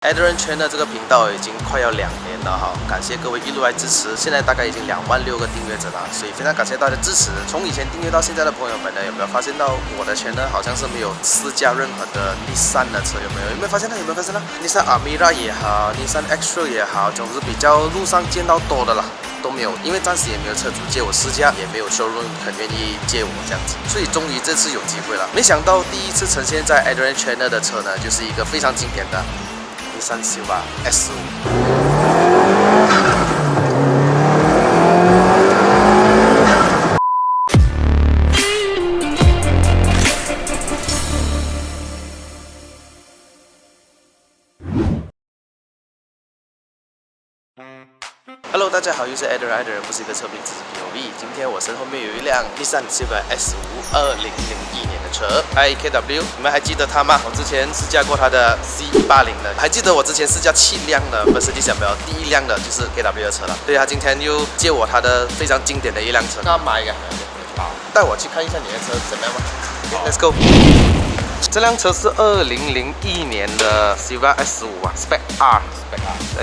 Adrian Chen 的这个频道已经快要2年了哈，感谢各位一路来支持，现在大概已经26000个订阅者了，所以非常感谢大家支持。从以前订阅到现在的朋友们呢，有没有发现到我的圈呢，好像是没有试驾任何的日产的车，有没有？有没有发现呢？有没有发现呢？日产 Almera 也好，日产 X-Trail 也好，总之比较路上见到多的啦。都没有，因为暂时也没有车主借我试驾，也没有 showroom 很愿意借我这样子，所以终于这次有机会了。没想到第一次呈现在 Adrian Chen 的车呢，就是一个非常经典的日产 Silva S15。Hello， 大家好，又是 Adrian， 不是一个车评，只是 POV。今天我身后面有一辆日产 Silva S5 2001年的车。Hi KW， 你们还记得它吗？我之前试驾过它的 C180的，还记得我之前试驾7辆的 Mercedes 没有？第一辆的就是 KW 的车了。对，他今天又借我他的非常经典的一辆车。那买个，好，带我去看一下你的车怎么样吧。Let's go。这辆车是2001年的 Silva S5 啊 ，Spec R。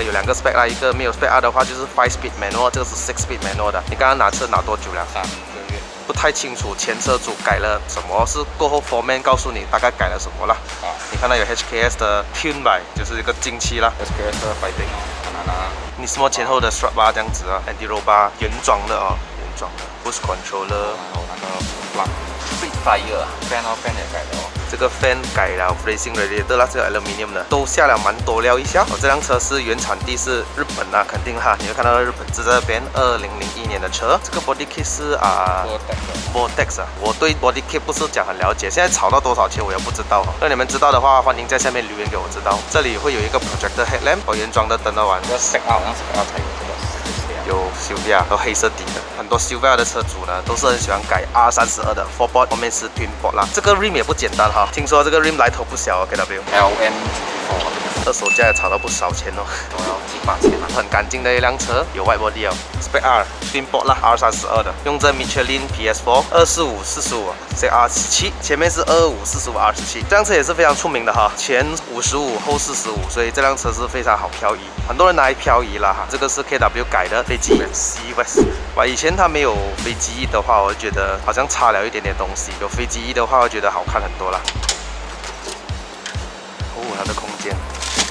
有2个 spec 啦，一个没有 spec R 的话就是 5-speed manual， 这个是 6-speed manual 的。你刚刚拿车拿多久了？3个月。不太清楚前车主改了什么，是过后 foreman 告诉你大概改了什么啦。你看到有 HKS 的 tune by， 就是一个进气啦。HKS 的 fighting， 你什么前后的 strut bar 这样子啊 ，anti roll bar 原装的哦，原装的 boost controller， 还有那个 split fire，fan 也改了哦。这个 fan 改了 racing radiator 啦，这个 aluminium 的都下了蛮多料一下。这辆车是原产地是日本啦，肯定哈，你会看到日本字在这边。2001年的车，这个 body kit 是Vortex 啊，我对 body kit 不是讲很了解，现在炒到多少钱我也不知道。如果你们知道的话，欢迎在下面留言给我知道。这里会有一个 projector headlamp 和原装的灯的玩。这个 set out， 让 set out 才有这个。有 Silvia 和黑色底的，很多 Silvia 的车主呢都是很喜欢改 R32的 4 board， 后面是 twin board 啦。这个 rim 也不简单哈，听说这个 rim 来头不小哦 ，KW。二手价也炒到不少钱哦，都要几把钱啊！很干净的一辆车，有 white body 哦 ，Spec R twin board 啦 ，R32的，用这 Michelin PS4 245/45 CR17， 前面是225/45R17，这辆车也是非常出名的哈，前55后45，所以这辆车是非常好漂移，很多人拿来漂移啦哈。这个是 KW 改的飞机C West， 哇，以前它没有飞机翼的话，我就觉得好像差了一点点东西，有飞机翼的话，我觉得好看很多啦。哦，它的空间。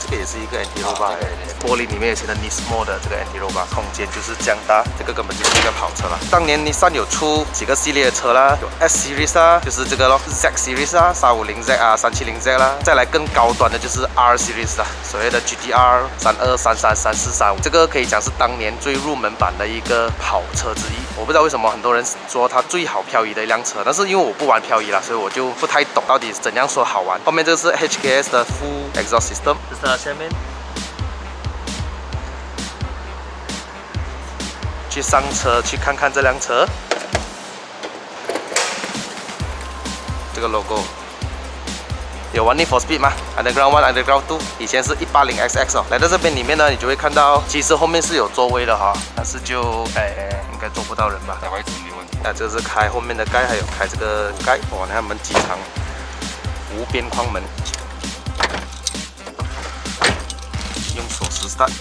这个也是一个 anti roll bar， 玻璃里面有写的 Nismo 的这个 anti roll bar， 空间就是这样大，这个根本就是一个跑车了。当年 Nissan 有出几个系列的车啦，有 S Series 啊，就是这个咯 ，Z Series 啊，350Z 啊，370Z 啦，再来更高端的就是 R Series 啦，所谓的 GTR 32、33、34、35，这个可以讲是当年最入门版的一个跑车之一。我不知道为什么很多人说它最好漂移的一辆车，但是因为我不玩漂移啦，所以我就不太懂到底怎样说好玩。后面这个是 HKS 的 Full Exhaust System， 这是它下面。去上车去看看这辆车，这个 logo 有玩 Need for Speed 吗 ？Underground 1、Underground 2，以前是180XX 哦。来到这边里面呢，你就会看到，其实后面是有座位的哈，但是就应该坐不到人吧？小孩子没问题。那这是开后面的盖，还有开这个盖，哇，你看门几长，无边框门，用手持 start。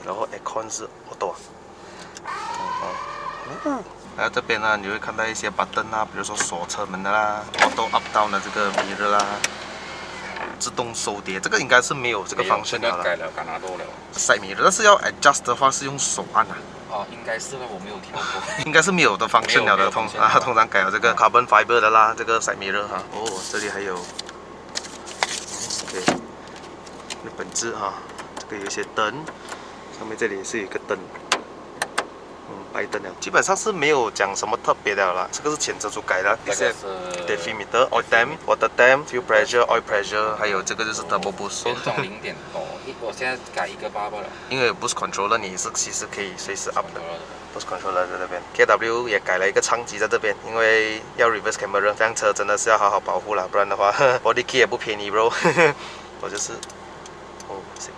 然后 aircon 是 auto 然后这边呢，你会看到一些 button 啊，比如说锁车门的啦 ，auto up down 的这个 mirror 啦，自动收碟，这个应该是没有这个方向的了。改了，改拿多了。side mirror， 但是要 adjust 的话是用手按啊。哦，应该是吧，我没有调过。应该是没有的方向了的，通常改了这个 carbon fiber 的啦，这个 side mirror 哈。哦，这里还有 ，OK， 日本字哈，这个有一些灯。上面这里也是有一个灯，白灯了，基本上是没有讲什么特别的啦。这个是前车主改的，这个是 defimeter、oil temp、water temp、fuel pressure、oil pressure， 还有这个就是 turbo boost。变重0点多，我现在改1个8了。因为 boost controller 你是其实可以随时 up 的 ，boost controller 在这边。KW 也改了一个舱机在这边，因为要 reverse camera， 这辆车真的是要好好保护啦，不然的话 body kit 也不便宜 bro。我就是，哦，行。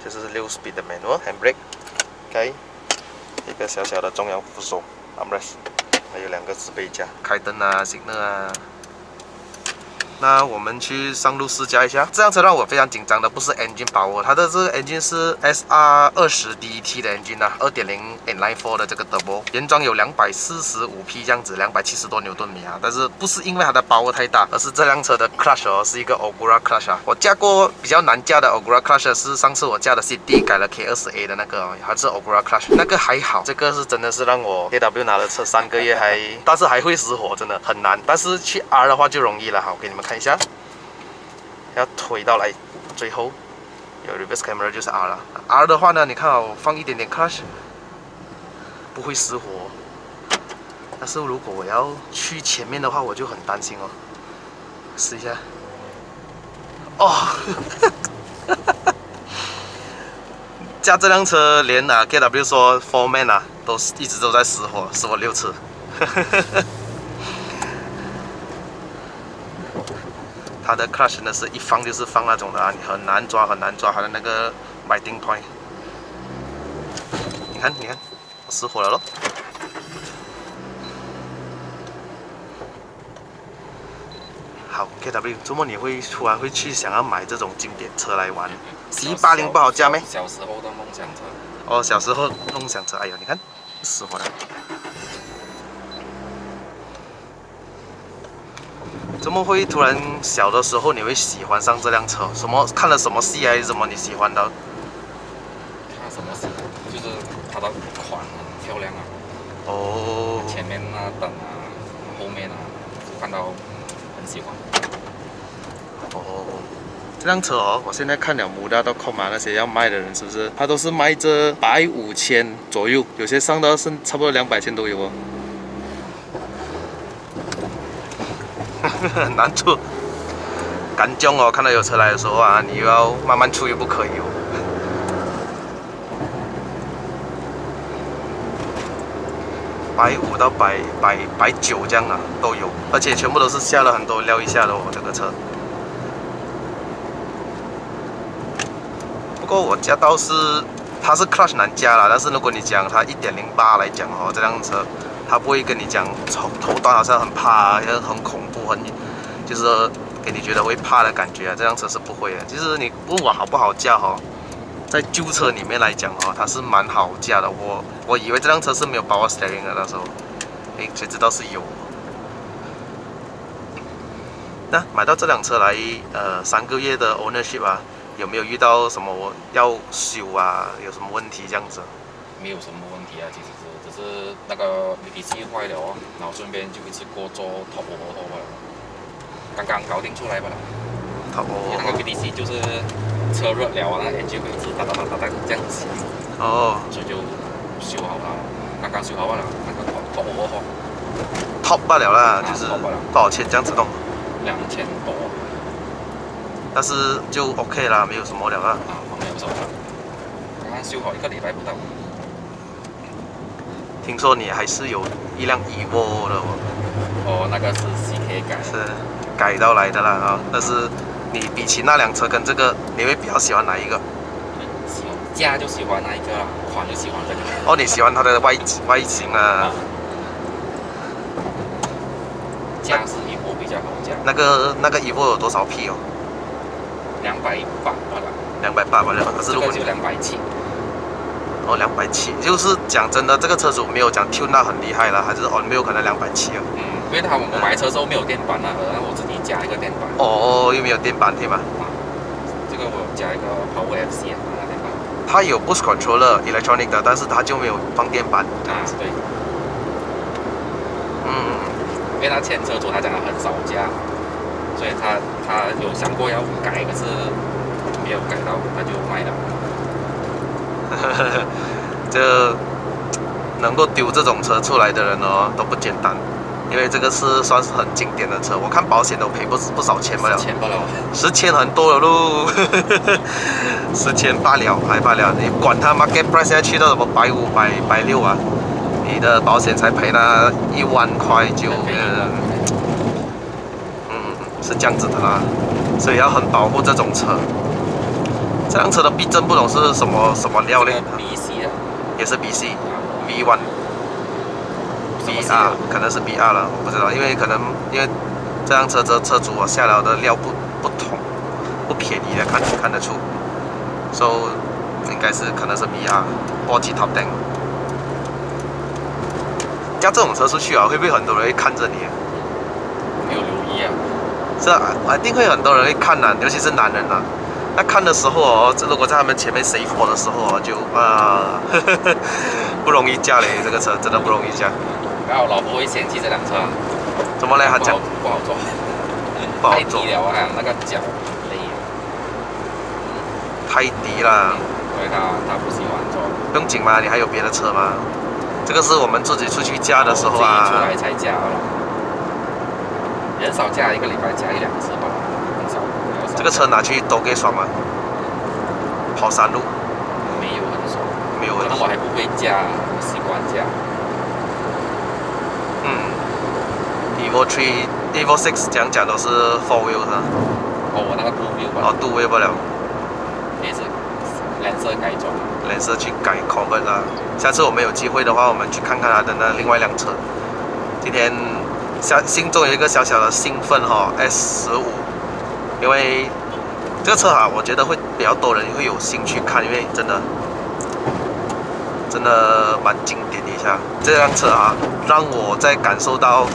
这是6 speed 的 manual handbrake，盖，一个小小的中央扶手 armrest， 还有2个置备架，开灯啊、signal 啊。那我们去上路试驾一下。这辆车让我非常紧张的不是 engine power， 它的这个 engine 是 SR20DT 的 engine 啊 ，2.0 inline4 的这个 turbo， 原装有245匹这样子，270多牛顿米啊。但是不是因为它的 power 太大，而是这辆车的 clutch 哦是一个 Ogura clutch 啊。我驾过比较难驾的 Ogura clutch 是上次我驾的 CD 改了 K20A 的那个，还是 Ogura clutch， 那个还好，这个是真的是让我 KW 拿了车3个月但是还会失火，真的很难。但是去 R 的话就容易了，好，给你们看一下。要推到来最后有 reverse camera 就是 R 了。R 的话呢，你看啊，我放一点点 clutch， 不会失火。但是如果我要去前面的话，我就很担心哦。试一下。哦，驾这辆车连KW 说 4man 一直都在失火，失火6次。它的 clutch 呢是一放就是放那种的啊，你很难抓它的那个 biting point。你看，失火了咯。好 ，KW， 周末你突然会去想要买这种经典车来玩？C80不好驾咩？小时候的梦想车。哦，小时候梦想车，哎呦，你看，失火了。怎么会突然小的时候你会喜欢上这辆车？看了什么戏还是什么你喜欢的？看什么戏？就是它的款很漂亮啊。哦。前面啊灯啊，后面啊，就看到很喜欢。哦。这辆车哦，我现在看了Muda.com那些要卖的人是不是？他都是卖这150,000左右，有些上到是差不多200,000都有哦。很难出，干将哦！看到有车来的时候啊，你又要慢慢出又不可以哦。150到190这样啊都有，而且全部都是下了很多料一下的哦，这个车。不过我驾到它是 clutch 难驾啦，但是如果你讲它1.08来讲哦，这辆车。他不会跟你讲头段好像很怕，很恐怖，就是给你觉得会怕的感觉啊。这辆车是不会的。其实你问我好不好驾哈，在旧车里面来讲哈，它是蛮好驾的。我以为这辆车是没有 power steering 的那时候，谁知道是有。那买到这辆车来3个月的 ownership 啊，有没有遇到什么要修啊？有什么问题这样子？没有什么问题啊，其实只是那个 VDC 坏了哦，然后顺便就一次过做 top overhaul 了，刚刚搞定出来吧了。top overhaul。那个 VDC 就是车热了啊，那 engine 会一直哒这样子。哦。所以就修好了，刚刚修好了，那个 top overhaul。top 罢了啦，就是多少钱这样子弄？2000多。但是就 OK 啦，没有什么了啊。没有什么。刚刚修好1个礼拜不到。听说你还是有一辆 Evo 的哦。哦，那个是 CK 改。是改到来的啦啊！但是你比起那辆车跟这个，你会比较喜欢哪一个？驾就喜欢那一个啦，款就喜欢这个。哦，你喜欢它的外形啊？驾是 Evo 比较好驾。那个 Evo 有多少匹哦？280罢了。280罢了，可是如果就270。哦，270，就是讲真的，这个车主没有讲 tune 到很厉害了，还是没有可能270哦。因为我买车的时候没有电板啊，然后我自己加一个电板。哦，又没有电板对吧？这个我有加一个 Power FC 啊，电板。它有 boost controller electronic 的，但是它就没有放电板。对。因为他前车主他讲他很少加，所以他有想过要改，可是没有改到，他就卖了。这能够丢这种车出来的人哦都不简单，因为这个是算是很经典的车，我看保险都赔不少钱不了，10千很多了喽，10千罢了，还罢了，你管它 market price 现在去到什么150、160啊，你的保险才赔那1万块就，是这样子的啦，所以要很保护这种车。这辆车的避震不懂是什么料嘞？BC 啊，也是 BC V1 BR， 可能是 BR 了，我不知道，因为这辆车主下来的料不便宜的，看得出，so 应该是可能是 BR 波及 Top Tank。驾这种车出去啊，会不会很多人会看着你？没有留意啊。是啊，一定会很多人会看啊，尤其是男人啊。那看的时候哦，如果在他们前面 safe 我的时候哦，就不容易驾嘞，这个车真的不容易驾。然后老婆会嫌弃这辆车，怎么嘞？他讲不好坐，太低了啊，那个脚累，太低了。所以他不喜欢坐。不用紧嘛，你还有别的车吗？这个是我们自己出去驾的时候啊。自己出来才驾了，很少驾，一个礼拜驾1、2次吧，很少。这个车拿去都给爽吗？跑山路？没有很爽，没有很爽。可能我还不会驾，不习惯驾。Evo 3、Evo 6讲都是 4 wheel 的。哦，我那个2 wheel 吧。哦，2 wheel 不了。也是蓝色改装。蓝色去改 convert 啦。下次我们有机会的话，我们去看看他的那另外一辆车。今天心中有一个小小的兴奋哈，S15，因为这个车啊，我觉得会比较多人会有兴趣看，因为真的蛮经典的一下。这辆车啊，让我在感受到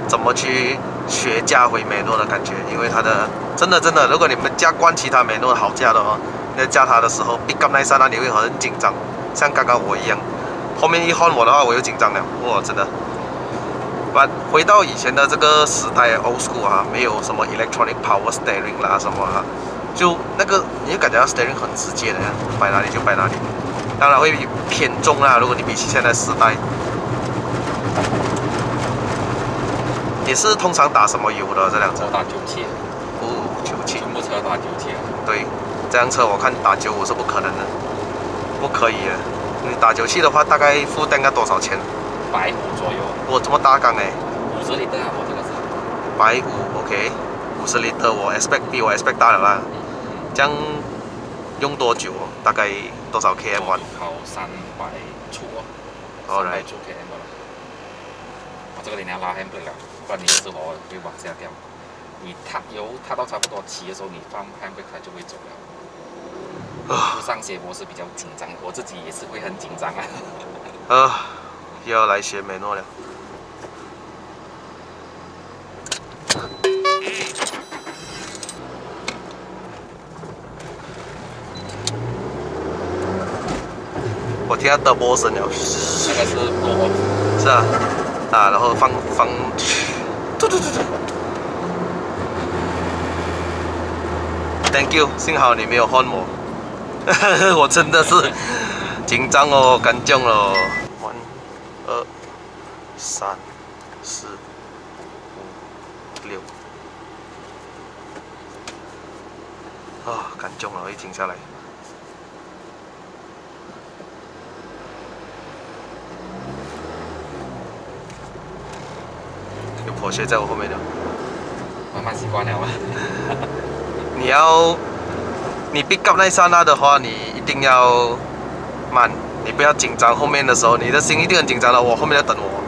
怎么去学驾回美诺的感觉，因为它的真的，如果你们驾惯其他美诺好驾的哦，你在驾它的时候，pick up 那一刹那你会很紧张，像刚刚我一样。后面一换我的话，我又紧张了，哇，真的。回到以前的这个时代 ，old school 啊，没有什么 electronic power steering 啦什么啊，就那个你就感觉到 steering 很直接的，摆哪里就摆哪里。当然会偏重啦，如果你比起现在时代。你是通常打什么油的这辆车？我打97。哦，97。全部车打97。对，这辆车我看打95是不可能的，不可以的。你打97的话，大概负担要多少钱？150左右。我这么大缸哎，50升啊，我这个是。150 OK， 50升我 比我 expect 大了啦。这样用多久哦？大概多少 km 完？跑300出哦。300出 km 了。这个你要拉 handbrake 了，不然你之后会往下掉。你油踏到差不多起的时候，你放 handbrake 它就会走了。上斜坡是比较紧张，我自己也是会很紧张啊。又要来学美诺了。我听到的波声了。那个是多。是啊。然后放，嘟。Thank you， 幸好你没有换我，我真的是紧张哦，干将了。1、2、3、4、5、6，干将了，一停下来。有破鞋在我后面的。慢慢习惯了嘛。你 pick up 那一刹那的话，你一定要慢，你不要紧张。后面的时候，你的心一定很紧张的。我后面在等我。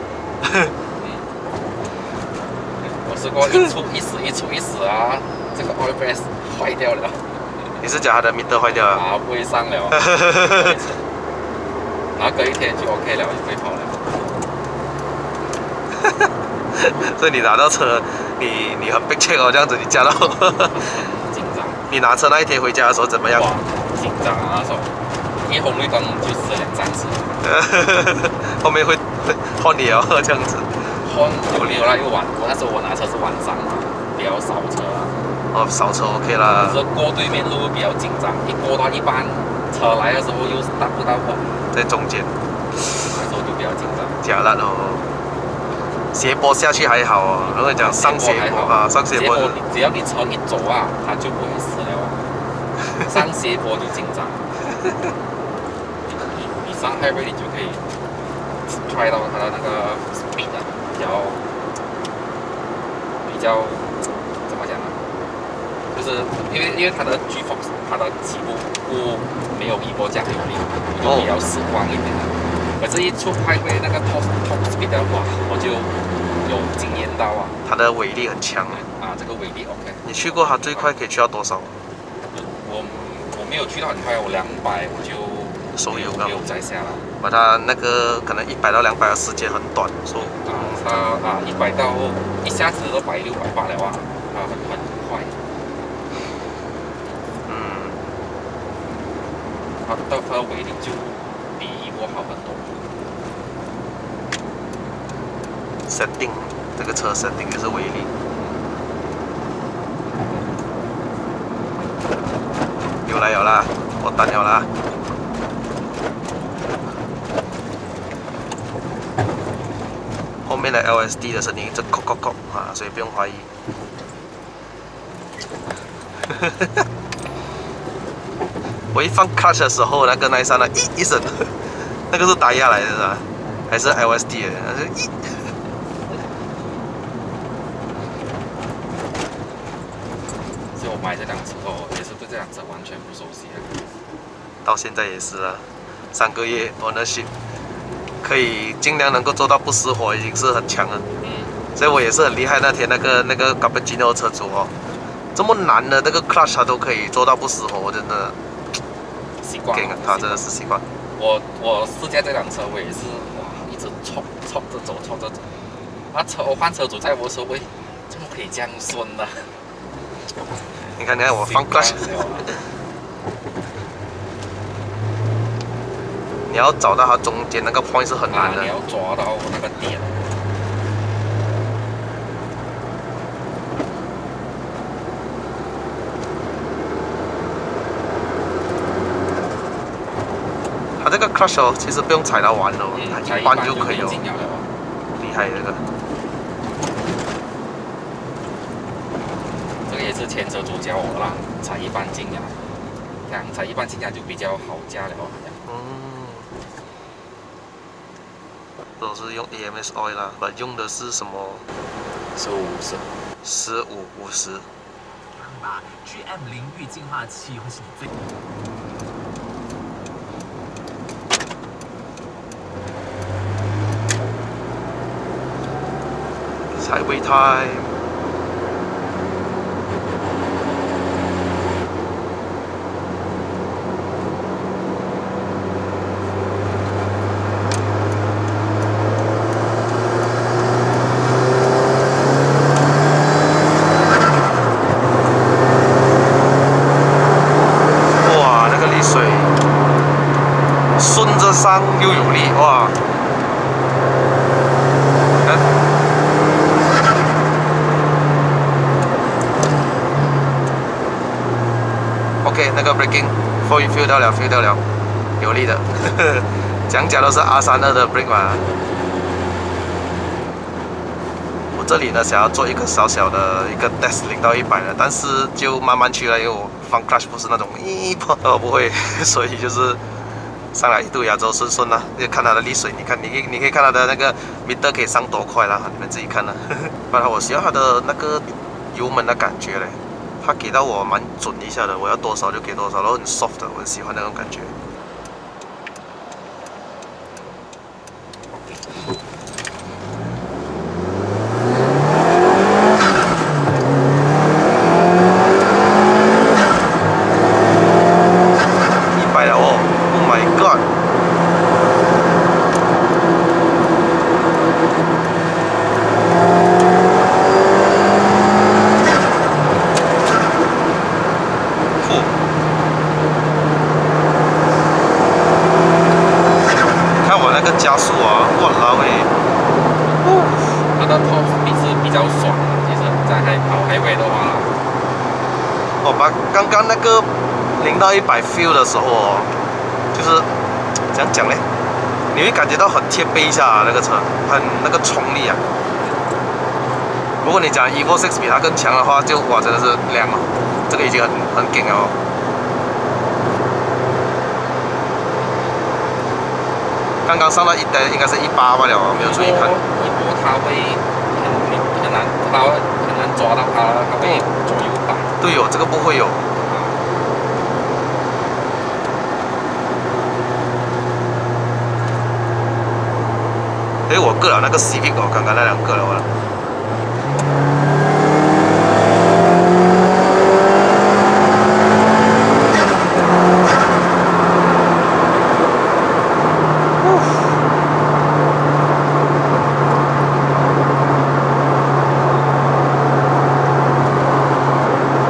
我试过一出一死啊，这个 oil press 坏掉了。你是讲它的 meter 坏掉了？啊，不会上了。然后隔一天就 OK 了，就可以跑了。所以你拿到车，你很被切哦，这样子你驾到。紧张。你拿车那一天回家的时候怎么样？哇，紧张啊，那时候一红绿灯就死2、3次。后面会换你哦，这样子。换有啦，又晚。那时候我拿车是晚上嘛，比较少车啊。少车 OK 啦。只是过对面路比较紧张，一过到一半，车来的时候又达不到我。在中间。那时候就比较紧张。假烂哦。斜坡下去还好哦，如果讲上斜坡啊，上斜坡只要你车一走啊，它就不会死了。上斜坡就紧张。你上 highway 你就可以 try 到它的那个 speed 啊，比较怎么讲呢？就是因为它的 G-force 它的起步不没有Evo这样有力，就比较死光一点的。可是，一出highway那个 top speed 的话，我就有惊艳到啊。它的尾力很强啊，这个尾力 OK。你去过它最快可以去到多少？我没有去到很快，我200我就没有再下了。把它那个可能100到200的时间很短，说它100到一下子都160、180了啊，很快。它的尾力就比我好很多。setting 这个车 setting 就是尾力。有啦，我等了啦。后面的 LSD 的声音这扣啊，所以不用怀疑。我一放 clutch 的时候，那一刹那一声，那个是打压来的是吧？还是 LSD 的？那是一。所以我买这辆车哦，也是对这辆车完全不熟悉啊。到现在也是啊，3个月 ownership， 可以尽量能够做到不失火，已经是很强了。所以我也是很厉害。那天那个 Cappuccino 车主哦，这么难的那个 clutch 他都可以做到不失火，我真的习惯了。他真的是习惯。我试驾这辆车，我也是哇，一直冲着走。我换车主在我说喂，怎么可以这样顺呢？你看我放 clutch， 你要找到它中间那个 point 是很难的。你要抓到那个点。它这个 clutch 哦，其实不用踩到完哦，它一般就可以哦。厉害这个。这个也是前车主教我啦，踩一半进牙，这样踩一半进牙就比较好加了。都是用 AMS oil 啦，用的是什么？1550。GM 淋浴净化器会是你最。Highway time。哇，那个沥水顺着上又有力，哇！OK， 那个 braking feel 到了，有力的。讲都是 R32的 brake 嘛。我这里呢想要做一个小小的一个 test 0到100的，但是就慢慢去了，因为我放 clutch 不是那种我不会，所以就是上来1度亚洲顺啦。就看它的沥水，你可以看它的那个 meter 可以上多快啦，你们自己看啦。不然我需要它的那个油门的感觉嘞。他给到我蛮准一下的，我要多少就给多少，然后很 soft 的，我很喜欢那种感觉。100了哦 ，Oh my god！ 加速啊！哇啦喂！它的 top speed 是比较爽的，其实在跑 highway 的话，把刚刚那个0到100 feel 的时候哦，就是怎样讲呢？你会感觉到很贴背一下那个车，很那个冲力啊。如果你讲 Evo 6比它更强的话，就哇真的是亮了，这个已经很劲了哦。刚刚上到应该是18罢了，没有注意看。一波它会很难抓到它会左右摆。对哦，这个不会有。因为我割了那个 Civic 哦，刚刚那两个了我。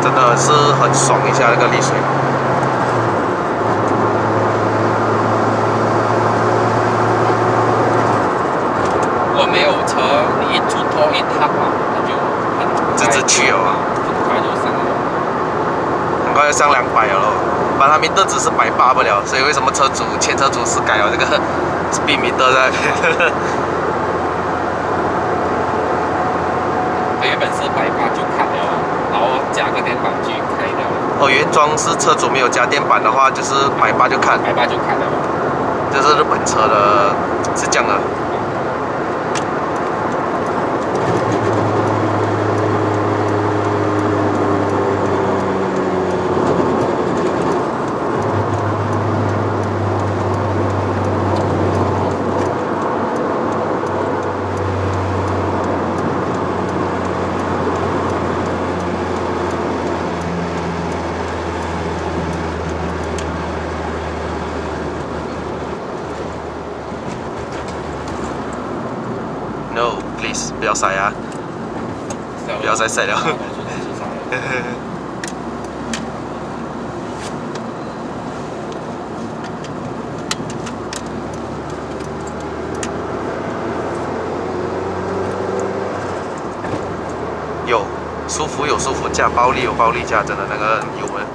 真的是很爽一下那个丽水。我没有车，你一出头一踏啊，它就很直去哦，很快就上了，很快就上200了咯。把他们的只是180不了，所以为什么前车主是改了这个 speed meter 在那边？它原本是180就砍了，然后加个电板去开掉了。哦，原装是车主没有加电板的话，就是180就砍，180就砍了。这是日本车的，是这样的。No, please， 不要塞啊！不要再塞了。有舒服有舒服价，暴力有暴力价，真的那个油门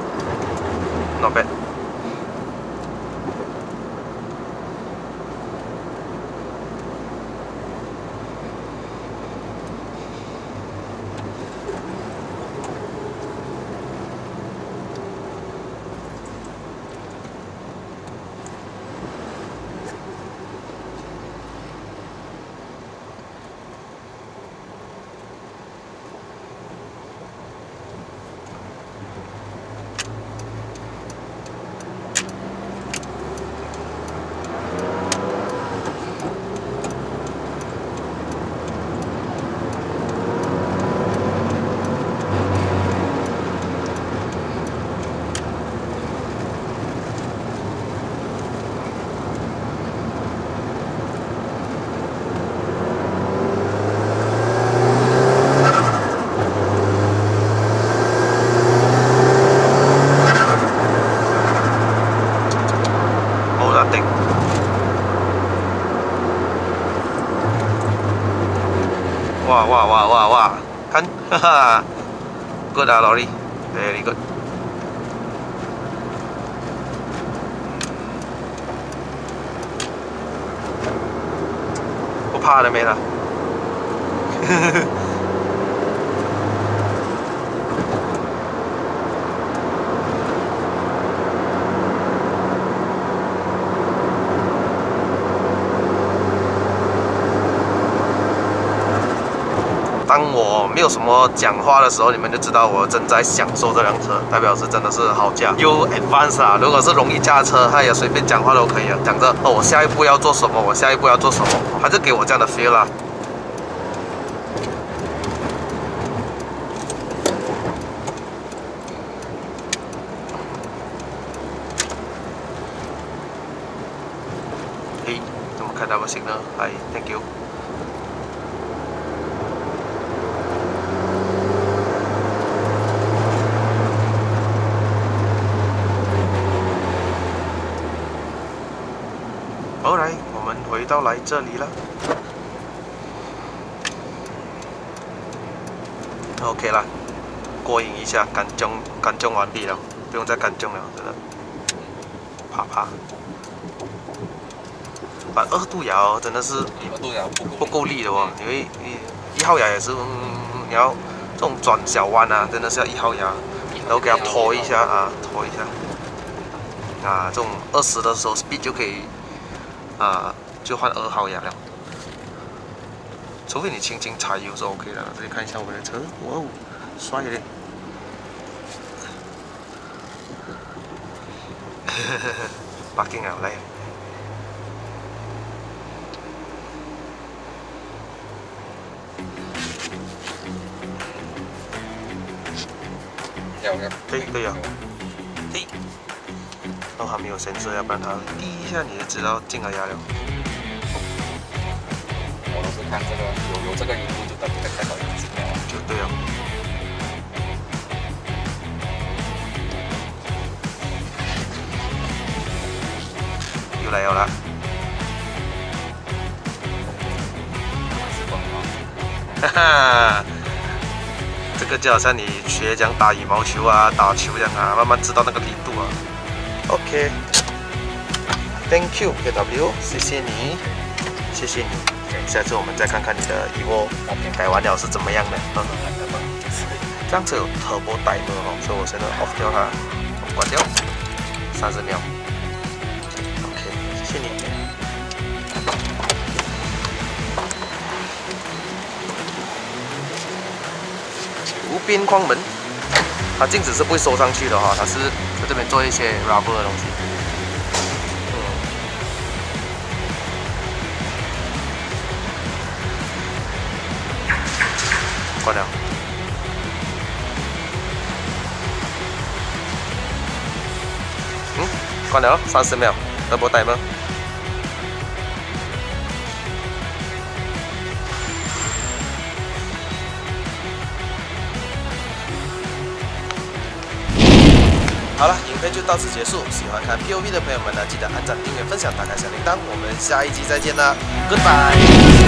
，not bad。哇，看，哈哈 ，good 啊，Lori，very good。不怕的没了。当我没有什么讲话的时候，你们就知道我正在享受这辆车，代表是真的是好驾，又 advanced 啊！如果是容易驾车，它也随便讲话都可以啊，讲着哦，我下一步要做什么，我下一步要做什么，它就给我这样的 feel 啦。嘿，怎么开 double signal？ 嗨 ，thank you。后来我们回到来这里了。OK 啦，过瘾一下，赶中完毕了，不用再赶中了，真的。怕。把2度摇真的是2度摇不够力的哦，因为1号牙也是，你要这种转小弯啊，真的是要1号牙，然后给它拖一下啊，拖一下。啊，这种20的时候 speed 就可以。就换2号牙了，除非你轻轻踩油是 OK 的。这里看一下我们的车，哇哦，帅嘞！parking 好嘞。要。对呀。嘿，都还没有sense，要不然它滴一下你就知道进了牙了。我都是看这个有这个荧幕就代表有进了。就对了。又来了。哈哈，这个就好像你学讲打羽毛球啊、打球这样啊，慢慢知道那个力度啊。OK，Thank you KW， 谢谢你，谢谢你。下次我们再看看你的EVO改完了是怎么样的。这样子有 Turbo Timer 哦，所以我现在 off 掉它，关掉，30秒。OK， 谢谢你。无边框门，它镜子是不会收上去的哈，它是在这边做一些 rubber 的东西。关了。关了，30秒，Turbo Timer。好了，影片就到此结束。喜欢看 POV 的朋友们呢，记得按赞、订阅、分享、打开小铃铛。我们下一集再见啦 ，Goodbye。